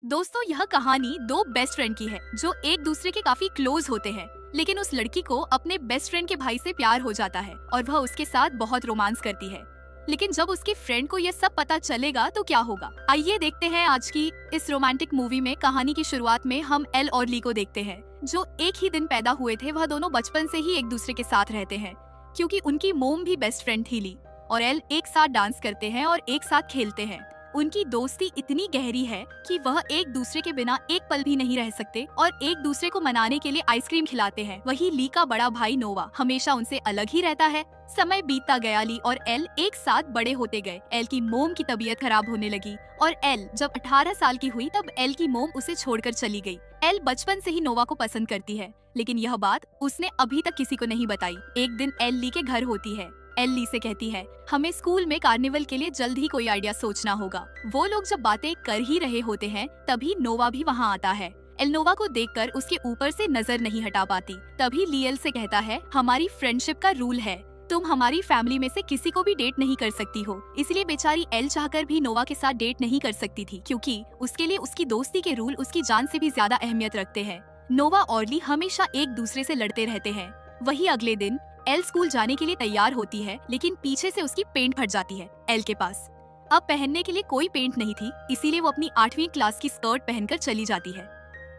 दोस्तों, यह कहानी दो बेस्ट फ्रेंड की है जो एक दूसरे के काफी क्लोज होते हैं। लेकिन उस लड़की को अपने बेस्ट फ्रेंड के भाई से प्यार हो जाता है और वह उसके साथ बहुत रोमांस करती है। लेकिन जब उसके फ्रेंड को यह सब पता चलेगा तो क्या होगा, आइए देखते हैं आज की इस रोमांटिक मूवी में। कहानी की शुरुआत में हम एल और ली को देखते हैं, जो एक ही दिन पैदा हुए थे। वह दोनों बचपन से ही एक दूसरे के साथ रहते हैं, क्योंकि उनकी मोम भी बेस्ट फ्रेंड थी। ली और एल एक साथ डांस करते हैं और एक साथ खेलते हैं। उनकी दोस्ती इतनी गहरी है कि वह एक दूसरे के बिना एक पल भी नहीं रह सकते और एक दूसरे को मनाने के लिए आइसक्रीम खिलाते हैं। वही ली का बड़ा भाई नोवा हमेशा उनसे अलग ही रहता है। समय बीतता गया, ली और एल एक साथ बड़े होते गए। एल की मोम की तबीयत खराब होने लगी और एल जब 18 साल की हुई तब एल की मोम उसे छोड़कर चली गई। एल बचपन से ही नोवा को पसंद करती है, लेकिन यह बात उसने अभी तक किसी को नहीं बताई। एक दिन एल ली के घर होती है। एल ली से कहती है, हमें स्कूल में कार्निवल के लिए जल्द ही कोई आइडिया सोचना होगा। वो लोग जब बातें कर ही रहे होते हैं तभी नोवा भी वहाँ आता है। एल नोवा को देखकर उसके ऊपर से नजर नहीं हटा पाती। तभी ली एल से कहता है, हमारी फ्रेंडशिप का रूल है, तुम हमारी फैमिली में से किसी को भी डेट नहीं कर सकती हो। इसलिए बेचारी एल चाहकर भी नोवा के साथ डेट नहीं कर सकती थी, क्योंकि उसके लिए उसकी दोस्ती के रूल उसकी जान से भी ज्यादा अहमियत रखते हैं। नोवा और ली हमेशा एक दूसरे से लड़ते रहते हैं। वही अगले दिन एल स्कूल जाने के लिए तैयार होती है, लेकिन पीछे से उसकी पेंट फट जाती है। एल के पास अब पहनने के लिए कोई पेंट नहीं थी, इसीलिए वो अपनी 8वीं क्लास की स्कर्ट पहनकर चली जाती है।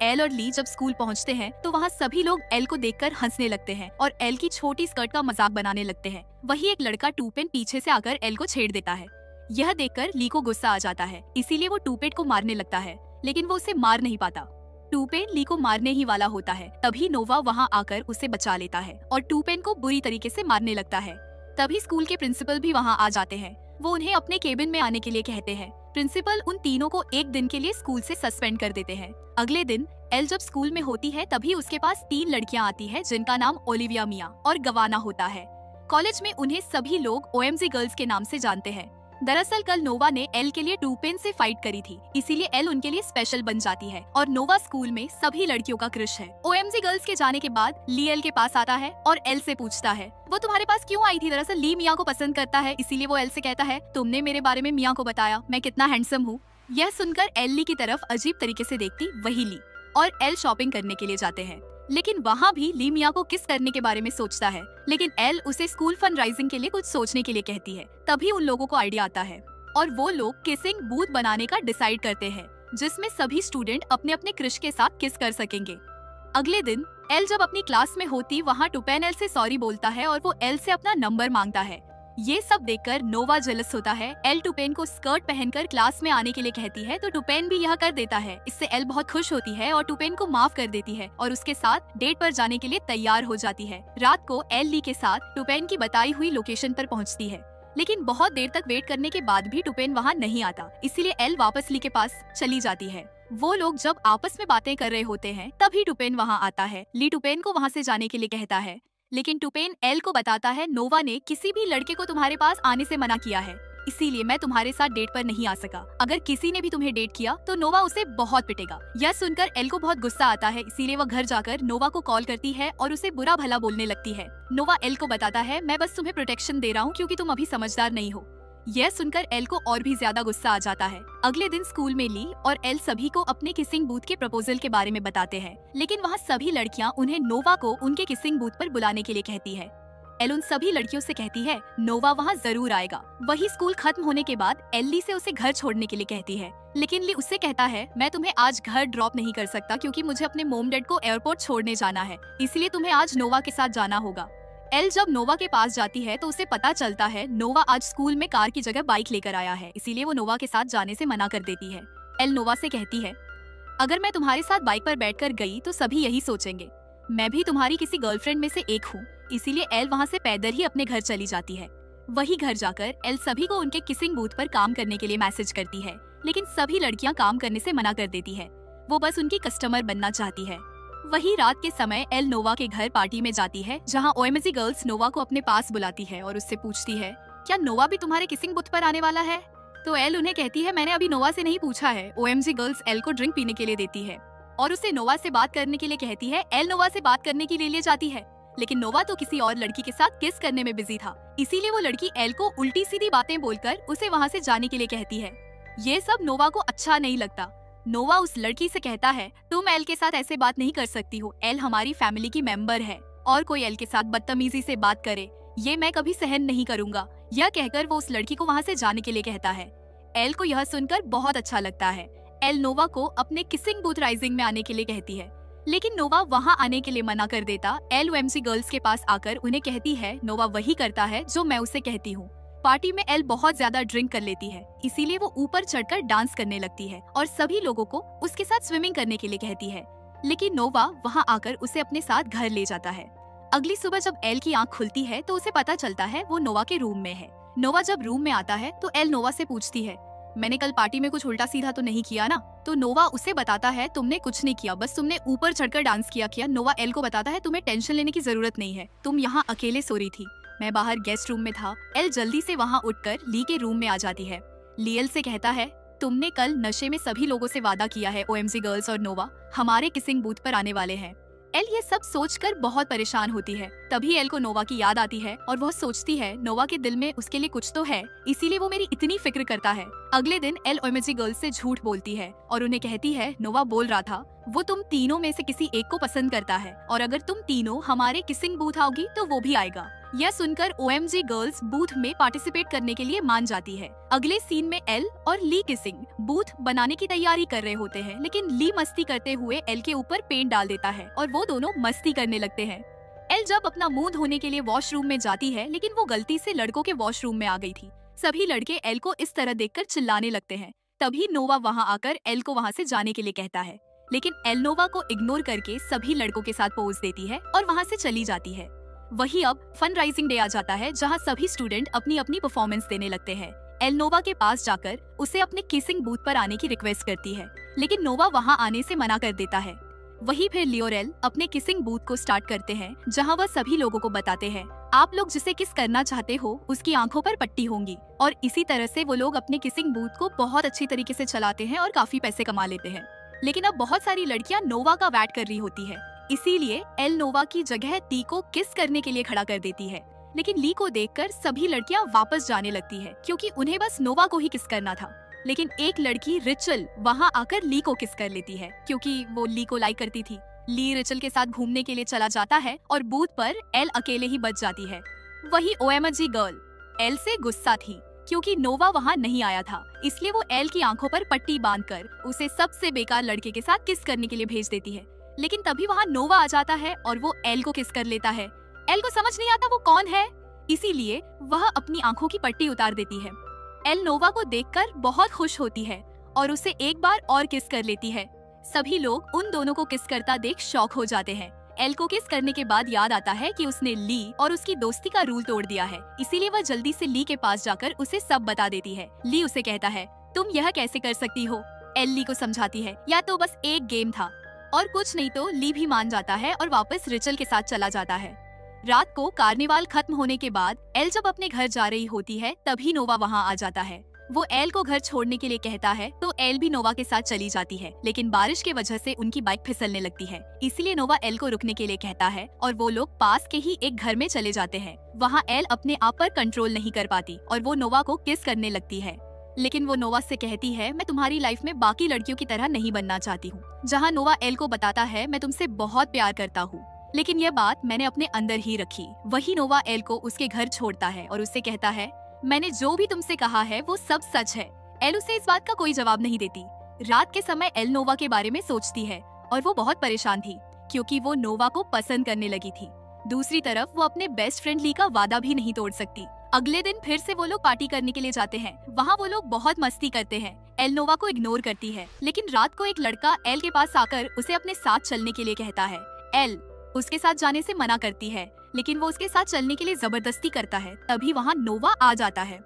एल और ली जब स्कूल पहुंचते हैं तो वहाँ सभी लोग एल को देखकर हंसने लगते हैं और एल की छोटी स्कर्ट का मजाक बनाने लगते हैं। वही एक लड़का टूपेन पीछे से आकर एल को छेड़ देता है। यह देखकर ली को गुस्सा आ जाता है, इसीलिए वो टूपेन को मारने लगता है, लेकिन वो उसे मार नहीं पाता। टूपेन ली को मारने ही वाला होता है। तभी नोवा वहाँ आकर उसे बचा लेता है और टूपेन को बुरी तरीके से मारने लगता है। तभी स्कूल के प्रिंसिपल भी वहाँ आ जाते हैं। वो उन्हें अपने केबिन में आने के लिए कहते हैं। प्रिंसिपल उन तीनों को एक दिन के लिए स्कूल से सस्पेंड कर देते हैं। अगले दिन एल जब स्कूल में होती है तभी उसके पास 3 लड़कियाँ आती है, जिनका नाम ओलिविया, मिया और गवाना होता है। कॉलेज में उन्हें सभी लोग ओएमजी गर्ल्स के नाम से जानते हैं। दरअसल कल नोवा ने एल के लिए टूपेन से फाइट करी थी, इसीलिए एल उनके लिए स्पेशल बन जाती है और नोवा स्कूल में सभी लड़कियों का क्रश है। ओएमजी गर्ल्स के जाने के बाद ली एल के पास आता है और एल से पूछता है, वो तुम्हारे पास क्यों आई थी? दरअसल ली मिया को पसंद करता है, इसीलिए वो एल से कहता है, तुमने मेरे बारे में मिया को बताया मैं कितना हैंडसम हूँ। यह सुनकर एल ली की तरफ अजीब तरीके से देखती वही ली और एल शॉपिंग करने के लिए जाते हैं। लेकिन वहाँ भी ली मिया को किस करने के बारे में सोचता है, लेकिन एल उसे स्कूल फंड राइजिंग के लिए कुछ सोचने के लिए कहती है। तभी उन लोगों को आइडिया आता है और वो लोग किसिंग बूथ बनाने का डिसाइड करते हैं, जिसमें सभी स्टूडेंट अपने अपने क्रश के साथ किस कर सकेंगे। अगले दिन एल जब अपनी क्लास में होती वहाँ टूपेन एल से सॉरी बोलता है और वो एल से अपना नंबर मांगता है। ये सब देखकर नोवा जेलस होता है। एल टूपेन को स्कर्ट पहनकर क्लास में आने के लिए कहती है, तो टूपेन भी यह कर देता है। इससे एल बहुत खुश होती है और टूपेन को माफ कर देती है और उसके साथ डेट पर जाने के लिए तैयार हो जाती है। रात को एल ली के साथ टूपेन की बताई हुई लोकेशन पर पहुंचती है, लेकिन बहुत देर तक वेट करने के बाद भी टूपेन वहाँ नहीं आता, इसीलिए एल वापस ली के पास चली जाती है। वो लोग जब आपस में बातें कर रहे होते हैं तभी टूपेन वहाँ आता है। ली टूपेन को वहाँ से जाने के लिए कहता है, लेकिन टूपेन एल को बताता है, नोवा ने किसी भी लड़के को तुम्हारे पास आने से मना किया है, इसीलिए मैं तुम्हारे साथ डेट पर नहीं आ सका। अगर किसी ने भी तुम्हें डेट किया तो नोवा उसे बहुत पिटेगा। यह सुनकर एल को बहुत गुस्सा आता है, इसीलिए वह घर जाकर नोवा को कॉल करती है और उसे बुरा भला बोलने लगती है। नोवा एल को बताता है, मैं बस तुम्हें प्रोटेक्शन दे रहा हूँ क्योंकि तुम अभी समझदार नहीं हो। यह सुनकर एल को और भी ज्यादा गुस्सा आ जाता है। अगले दिन स्कूल में ली और एल सभी को अपने किसिंग बूथ के प्रपोजल के बारे में बताते हैं, लेकिन वहाँ सभी लड़कियाँ उन्हें नोवा को उनके किसिंग बूथ पर बुलाने के लिए कहती है। एल उन सभी लड़कियों से कहती है, नोवा वहाँ जरूर आएगा। वही स्कूल खत्म होने के बाद एल ली से उसे घर छोड़ने के लिए कहती है, लेकिन ली उससे कहता है, मैं तुम्हें आज घर ड्रॉप नहीं कर सकता क्योंकि मुझे अपने मोम डैड को एयरपोर्ट छोड़ने जाना है, इसलिए तुम्हें आज नोवा के साथ जाना होगा। एल जब नोवा के पास जाती है तो उसे पता चलता है नोवा आज स्कूल में कार की जगह बाइक लेकर आया है, इसीलिए वो नोवा के साथ जाने से मना कर देती है। एल नोवा से कहती है, अगर मैं तुम्हारे साथ बाइक पर बैठकर गई तो सभी यही सोचेंगे, मैं भी तुम्हारी किसी गर्लफ्रेंड में से एक हूँ, इसीलिए एल वहाँ से पैदल ही अपने घर चली जाती है। वही घर जाकर एल सभी को उनके किसिंग बूथ पर काम करने के लिए मैसेज करती है, लेकिन सभी लड़कियाँ काम करने से मना कर देती है। वो बस उनकी कस्टमर बनना चाहती है। वही रात के समय एल नोवा के घर पार्टी में जाती है, जहाँ ओएमजी गर्ल्स नोवा को अपने पास बुलाती है और उससे पूछती है, क्या नोवा भी तुम्हारे किसिंग बूथ पर आने वाला है? तो एल उन्हें कहती है, मैंने अभी नोवा से नहीं पूछा है। ओएमजी गर्ल्स एल को ड्रिंक पीने के लिए देती है और उसे नोवा से बात करने के लिए कहती है। एल नोवा से बात करने के लिए जाती है, लेकिन नोवा तो किसी और लड़की के साथ किस करने में बिजी था, इसीलिए वो लड़की एल को उल्टी सीधी बातें बोलकर उसे वहाँ से जाने के लिए कहती है। ये सब नोवा को अच्छा नहीं लगता। नोवा उस लड़की से कहता है, तुम एल के साथ ऐसे बात नहीं कर सकती हो, एल हमारी फैमिली की मेंबर है और कोई एल के साथ बदतमीजी से बात करे ये मैं कभी सहन नहीं करूंगा। यह कहकर वो उस लड़की को वहाँ से जाने के लिए कहता है। एल को यह सुनकर बहुत अच्छा लगता है। एल नोवा को अपने किसिंग बूथ राइजिंग में आने के लिए कहती है, लेकिन नोवा वहाँ आने के लिए मना कर देता। एल ओएमजी गर्ल्स के पास आकर उन्हें कहती है नोवा वही करता है जो मैं उसे कहती हूँ। पार्टी में एल बहुत ज्यादा ड्रिंक कर लेती है, इसीलिए वो ऊपर चढ़कर डांस करने लगती है और सभी लोगों को उसके साथ स्विमिंग करने के लिए कहती है, लेकिन नोवा वहाँ आकर उसे अपने साथ घर ले जाता है। अगली सुबह जब एल की आंख खुलती है तो उसे पता चलता है वो नोवा के रूम में है। नोवा जब रूम में आता है तो एल नोवा से पूछती है, मैंने कल पार्टी में कुछ उल्टा सीधा तो नहीं किया ना? तो नोवा उसे बताता है, तुमने कुछ नहीं किया, बस तुमने ऊपर चढ़कर डांस किया। नोवा एल को बताता है, तुम्हें टेंशन लेने की जरूरत नहीं है, तुम यहाँ अकेले सो रही थी, मैं बाहर गेस्ट रूम में था। एल जल्दी से वहाँ उठकर ली के रूम में आ जाती है। ली एल से कहता है, तुमने कल नशे में सभी लोगों से वादा किया है, ओएमजी गर्ल्स और नोवा हमारे किसिंग बूथ पर आने वाले हैं। एल ये सब सोचकर बहुत परेशान होती है। तभी एल को नोवा की याद आती है और वह सोचती है नोवा के दिल में उसके लिए कुछ तो है, इसीलिए वो मेरी इतनी फिक्र करता है। अगले दिन एल ओएमजी गर्ल्स से झूठ बोलती है और उन्हें कहती है, नोवा बोल रहा था वो तुम तीनों में से किसी एक को पसंद करता है और अगर तुम तीनों हमारे किसिंग बूथ आओगी तो वो भी आएगा। यह सुनकर ओएमजी गर्ल्स बूथ में पार्टिसिपेट करने के लिए मान जाती है। अगले सीन में एल और ली किसिंग बूथ बनाने की तैयारी कर रहे होते हैं, लेकिन ली मस्ती करते हुए एल के ऊपर पेंट डाल देता है और वो दोनों मस्ती करने लगते हैं। एल जब अपना मुंह धोने के लिए वॉशरूम में जाती है, लेकिन वो गलती से लड़कों के वॉशरूम में आ गई थी। सभी लड़के एल को इस तरह देखकर चिल्लाने लगते हैं। तभी नोवा वहाँ आकर एल को वहाँ से जाने के लिए कहता है, लेकिन एल नोवा को इग्नोर करके सभी लड़कों के साथ पोज देती है और वहाँ से चली जाती है। वही अब फन राइजिंग डे आ जाता है, जहाँ सभी स्टूडेंट अपनी अपनी परफॉर्मेंस देने लगते हैं। एल नोवा के पास जाकर उसे अपने किसिंग बूथ पर आने की रिक्वेस्ट करती है, लेकिन नोवा वहाँ आने से मना कर देता है। वही फिर ली और एल अपने किसिंग बूथ को स्टार्ट करते हैं, जहाँ वह सभी लोगों को बताते हैं, आप लोग जिसे किस करना चाहते हो उसकी आंखों पर पट्टी होंगी। और इसी तरह से वो लोग अपने किसिंग बूथ को बहुत अच्छी तरीके से चलाते हैं और काफी पैसे कमा लेते हैं। लेकिन अब बहुत सारी लड़कियां नोवा का वैट कर रही होती है, इसीलिए एल नोवा की जगह टी को किस करने के लिए खड़ा कर देती है। लेकिन ली को देखकर सभी लड़कियां वापस जाने लगती है, क्योंकि उन्हें बस नोवा को ही किस करना था। लेकिन एक लड़की रिचल वहां आकर ली को किस कर लेती है, क्योंकि वो ली को लाइक करती थी। ली रिचल के साथ घूमने के लिए चला जाता है और बूथ पर एल अकेले ही बच जाती है। वही ओएमजी गर्ल एल से गुस्सा थी, क्योंकि नोवा वहाँ नहीं आया था, इसलिए वो एल की आंखों पर पट्टी बांधकर उसे सबसे बेकार लड़के के साथ किस करने के लिए भेज देती है। लेकिन तभी वहाँ नोवा आ जाता है और वो एल को किस कर लेता है। एल को समझ नहीं आता वो कौन है, इसीलिए वह अपनी आंखों की पट्टी उतार देती है। एल नोवा को देखकर बहुत खुश होती है और उसे एक बार और किस कर लेती है। सभी लोग उन दोनों को किस करता देख शॉक हो जाते हैं। एल को किस करने के बाद याद आता है कि उसने ली और उसकी दोस्ती का रूल तोड़ दिया है, इसीलिए वह जल्दी से ली के पास जाकर उसे सब बता देती है। ली उसे कहता है, तुम यह कैसे कर सकती हो? एल ली को समझाती है, या तो बस एक गेम था और कुछ नहीं। तो ली भी मान जाता है और वापस रिचल के साथ चला जाता है। रात को कार्निवाल खत्म होने के बाद एल जब अपने घर जा रही होती है, तभी नोवा वहाँ आ जाता है। वो एल को घर छोड़ने के लिए कहता है, तो एल भी नोवा के साथ चली जाती है, लेकिन बारिश की वजह से उनकी बाइक फिसलने लगती है, इसलिए नोवा एल को रुकने के लिए कहता है और वो लोग पास के ही एक घर में चले जाते हैं। वहाँ एल अपने आप पर कंट्रोल नहीं कर पाती और वो नोवा को किस करने लगती है, लेकिन वो नोवा से कहती है, मैं तुम्हारी लाइफ में बाकी लड़कियों की तरह नहीं बनना चाहती हूँ। जहाँ नोवा एल को बताता है, मैं तुमसे बहुत प्यार करता हूँ, लेकिन यह बात मैंने अपने अंदर ही रखी। वही नोवा एल को उसके घर छोड़ता है और उससे कहता है, मैंने जो भी तुमसे कहा है वो सब सच है। एल उसे इस बात का कोई जवाब नहीं देती। रात के समय एल नोवा के बारे में सोचती है और वो बहुत परेशान थी, क्योंकि वो नोवा को पसंद करने लगी थी। दूसरी तरफ वो अपने बेस्ट फ्रेंड ली का वादा भी नहीं तोड़ सकती। अगले दिन फिर से वो लोग पार्टी करने के लिए जाते हैं। वहाँ वो लोग बहुत मस्ती करते हैं। एल नोवा को इग्नोर करती है, लेकिन रात को एक लड़का एल के पास आकर उसे अपने साथ चलने के लिए कहता है। एल उसके साथ जाने से मना करती है, लेकिन वो उसके साथ चलने के लिए जबरदस्ती करता है। तभी वहाँ नोवा आ जाता है।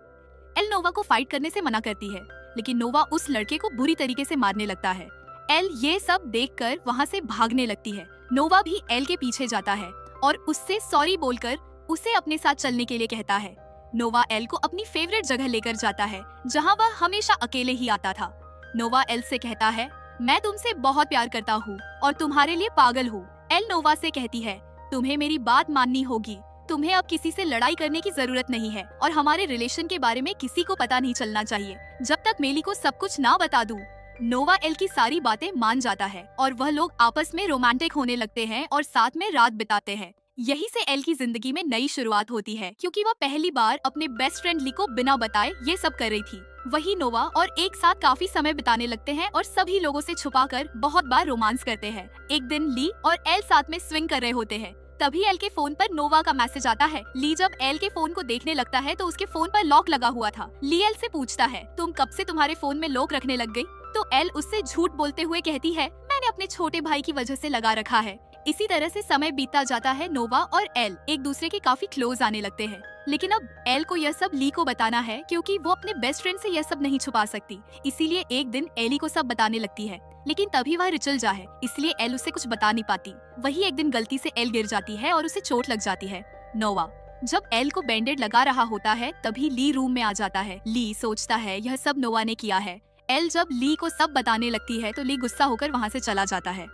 एल नोवा को फाइट करने से मना करती है, लेकिन नोवा उस लड़के को बुरी तरीके से मारने लगता है। एल ये सब देखकर वहाँ से भागने लगती है। नोवा भी एल के पीछे जाता है और उससे सॉरी बोलकर उसे अपने साथ चलने के लिए कहता है। नोवा एल को अपनी फेवरेट जगह लेकर जाता है, जहाँ वह हमेशा अकेले ही आता था। नोवा एल से कहता है, मैं तुमसे बहुत प्यार करता हूँ और तुम्हारे लिए पागल हूँ। एल नोवा से कहती है, तुम्हें मेरी बात माननी होगी, तुम्हें अब किसी से लड़ाई करने की जरूरत नहीं है और हमारे रिलेशन के बारे में किसी को पता नहीं चलना चाहिए, जब तक मेली को सब कुछ ना बता दूं। नोवा एल की सारी बातें मान जाता है और वह लोग आपस में रोमांटिक होने लगते हैं और साथ में रात बिताते हैं। यही से एल की जिंदगी में नई शुरुआत होती है, क्योंकि वह पहली बार अपने बेस्ट फ्रेंड ली को बिना बताए ये सब कर रही थी। वही नोवा और एक साथ काफी समय बिताने लगते हैं और सभी लोगों से छुपाकर बहुत बार रोमांस करते हैं। एक दिन ली और एल साथ में स्विंग कर रहे होते हैं, तभी एल के फोन पर नोवा का मैसेज आता है। ली जब एल के फोन को देखने लगता है तो उसके फोन पर लॉक लगा हुआ था। ली एल से पूछता है, तुम कब से तुम्हारे फोन में लॉक रखने लग गई? तो एल उससे झूठ बोलते हुए कहती है, मैंने अपने छोटे भाई की वजह से लगा रखा है। इसी तरह से समय बीतता जाता है। नोवा और एल एक दूसरे के काफी क्लोज आने लगते हैं, लेकिन अब एल को यह सब ली को बताना है, क्योंकि वो अपने बेस्ट फ्रेंड से यह सब नहीं छुपा सकती। इसीलिए एक दिन एली को सब बताने लगती है, लेकिन तभी वह रिचल जाए, इसलिए एल उसे कुछ बता नहीं पाती। वही एक दिन गलती से एल गिर जाती है और उसे चोट लग जाती है। नोवा जब एल को बैंडेड लगा रहा होता है तभी ली रूम में आ जाता है। ली सोचता है यह सब नोवा ने किया है। एल जब ली को सब बताने लगती है तो ली गुस्सा होकर वहाँ से चला जाता है।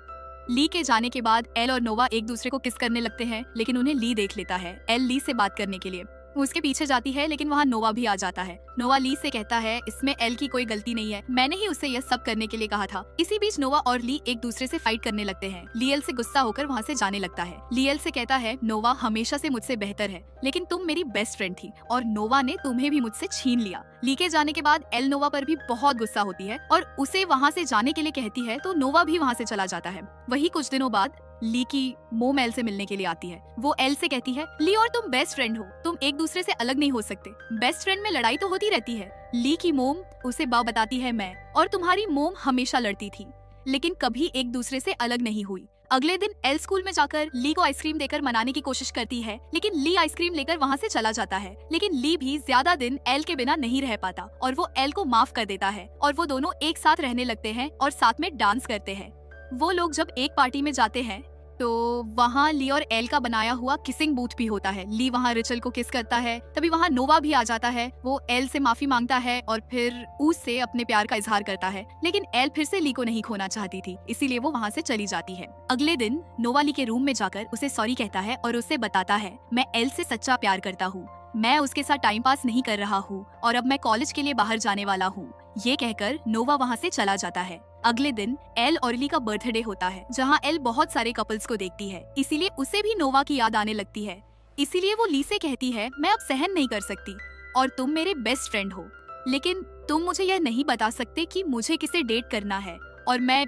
ली के जाने के बाद एल और नोवा एक दूसरे को किस करने लगते हैं, लेकिन उन्हें ली देख लेता है। एल ली से बात करने के लिए वो उसके पीछे जाती है, लेकिन वहाँ नोवा भी आ जाता है। नोवा ली से कहता है, इसमें एल की कोई गलती नहीं है, मैंने ही उसे यह सब करने के लिए कहा था। इसी बीच नोवा और ली एक दूसरे से फाइट करने लगते हैं। ली एल से गुस्सा होकर वहाँ से जाने लगता है। ली एल से कहता है, नोवा हमेशा से मुझसे बेहतर है, लेकिन तुम मेरी बेस्ट फ्रेंड थी और नोवा ने तुम्हें भी मुझसे छीन लिया। ली के जाने के बाद एल नोवा पर भी बहुत गुस्सा होती है और उसे वहाँ से जाने के लिए कहती है, तो नोवा भी वहाँ से चला जाता है। वही कुछ दिनों बाद ली की मोम एल से मिलने के लिए आती है। वो एल से कहती है, ली और तुम बेस्ट फ्रेंड हो, तुम एक दूसरे से अलग नहीं हो सकते। बेस्ट फ्रेंड में लड़ाई तो होती रहती है। ली की मोम उसे बताती है, मैं और तुम्हारी मोम हमेशा लड़ती थी, लेकिन कभी एक दूसरे से अलग नहीं हुई। अगले दिन एल स्कूल में जाकर ली को आइसक्रीम देकर मनाने की कोशिश करती है, लेकिन ली आइसक्रीम लेकर वहाँ से चला जाता है। लेकिन ली भी ज्यादा दिन एल के बिना नहीं रह पाता और वो एल को माफ कर देता है और वो दोनों एक साथ रहने लगते हैं और साथ में डांस करते हैं। वो लोग जब एक पार्टी में जाते हैं तो वहाँ ली और एल का बनाया हुआ किसिंग बूथ भी होता है। ली वहाँ रिचल को किस करता है, तभी वहाँ नोवा भी आ जाता है। वो एल से माफी मांगता है और फिर उससे अपने प्यार का इजहार करता है, लेकिन एल फिर से ली को नहीं खोना चाहती थी, इसीलिए वो वहाँ से चली जाती है। अगले दिन नोवा ली के रूम में जाकर उसे सॉरी कहता है और उसे बताता है, मैं एल से सच्चा प्यार करता हूँ, मैं उसके साथ टाइम पास नहीं कर रहा हूँ और अब मैं कॉलेज के लिए बाहर जाने वाला हूँ। ये कहकर नोवा वहाँ से चला जाता है। अगले दिन एल और ली का बर्थडे होता है, जहाँ एल बहुत सारे कपल्स को देखती है, इसीलिए उसे भी नोवा की याद आने लगती है। इसीलिए वो ली से कहती है, मैं अब सहन नहीं कर सकती और तुम मेरे बेस्ट फ्रेंड हो, लेकिन तुम मुझे यह नहीं बता सकते कि मुझे किसे डेट करना है और मैं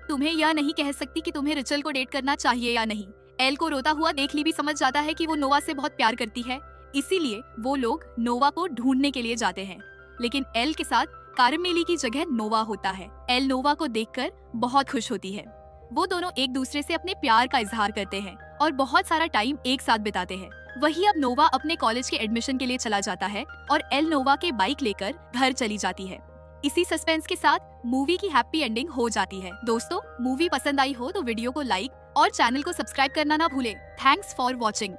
तुम्हें यह नहीं कह सकती कि तुम्हें रिचल को डेट करना चाहिए या नहीं। एल को रोता हुआ देख ली भी समझ जाता है कि वो नोवा से बहुत प्यार करती है, इसीलिए वो लोग नोवा को ढूंढने के लिए जाते हैं, लेकिन एल के साथ कारमेली की जगह नोवा होता है। एल नोवा को देखकर बहुत खुश होती है। वो दोनों एक दूसरे से अपने प्यार का इजहार करते हैं और बहुत सारा टाइम एक साथ बिताते हैं। वही अब नोवा अपने कॉलेज के एडमिशन के लिए चला जाता है और एल नोवा के बाइक लेकर घर चली जाती है। इसी सस्पेंस के साथ मूवी की हैप्पी एंडिंग हो जाती है। दोस्तों, मूवी पसंद आई हो तो वीडियो को लाइक और चैनल को सब्सक्राइब करना ना भूले। Thanks for watching.